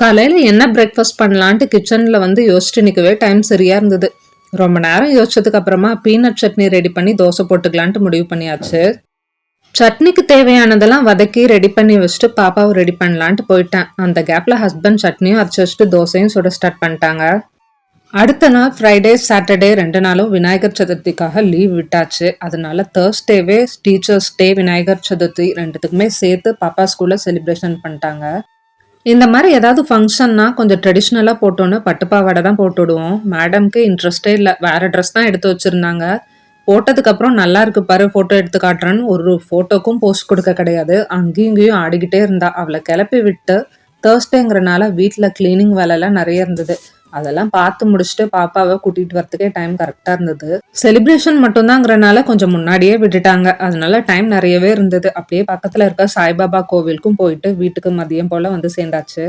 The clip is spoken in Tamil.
காலையில என்ன பிரேக்ஃபாஸ்ட் பண்ணலான்ட்டு கிச்சன்ல வந்து யோசிச்சுட்டு நிக்கவே டைம் சரியா இருந்தது. ரொம்ப நேரம் யோசிச்சதுக்கு அப்புறமா பீனட் சட்னி ரெடி பண்ணி தோசை போட்டுக்கலான்ட்டு முடிவு பண்ணியாச்சு. சட்னிக்கு தேவையானதெல்லாம் வதக்கி ரெடி பண்ணி வச்சுட்டு பாப்பாவை ரெடி பண்ணலான்ட்டு போயிட்டேன். அந்த கேப்ல ஹஸ்பண்ட் சட்னியும் அரைச்சு வச்சுட்டு தோசையும் சுட ஸ்டார்ட் பண்ணிட்டாங்க. அடுத்த நாள் ஃப்ரைடே சாட்டர்டே 2 நாளும் விநாயகர் சதுர்த்திக்காக லீவ் விட்டாச்சு. அதனால தேர்ஸ்டேவே டீச்சர்ஸ் டே, விநாயகர் சதுர்த்தி ரெண்டுத்துக்குமே சேர்த்து பாப்பா ஸ்கூல்ல செலிப்ரேஷன் பண்ணிட்டாங்க. இந்த மாதிரி ஏதாவது ஃபங்க்ஷன்னா கொஞ்சம் ட்ரெடிஷ்னலாக போட்டோன்னு பட்டு பாவாடை தான் போட்டு விடுவோம். மேடம்க்கு இன்ட்ரெஸ்டே இல்லை, வேற ட்ரெஸ் தான் எடுத்து வச்சிருந்தாங்க. போட்டதுக்கப்புறம் நல்லா இருக்கு பாரு, ஃபோட்டோ எடுத்து காட்டுறேன்னு ஒரு ஃபோட்டோக்கும் போஸ்ட் கொடுக்க கிடையாது. அங்கேயும் இங்கேயும் ஆடிக்கிட்டே இருந்தா. அவளை கிளப்பி விட்டு தேர்ஸ்டேங்கிறனால வீட்டில் கிளீனிங் வேலைலாம் நிறைய இருந்தது. அதெல்லாம் பார்த்து முடிச்சுட்டு பாப்பாவை கூட்டிட்டு வரத்துக்கே டைம் கரெக்டாக இருந்தது. செலிப்ரேஷன் மட்டும்தாங்கிறனால கொஞ்சம் முன்னாடியே விட்டுட்டாங்க. அதனால டைம் நிறையவே இருந்தது. அப்படியே பக்கத்தில் இருக்க சாய்பாபா கோவிலுக்கும் போயிட்டு வீட்டுக்கு மதியம் போல் வந்து சேர்ந்தாச்சு.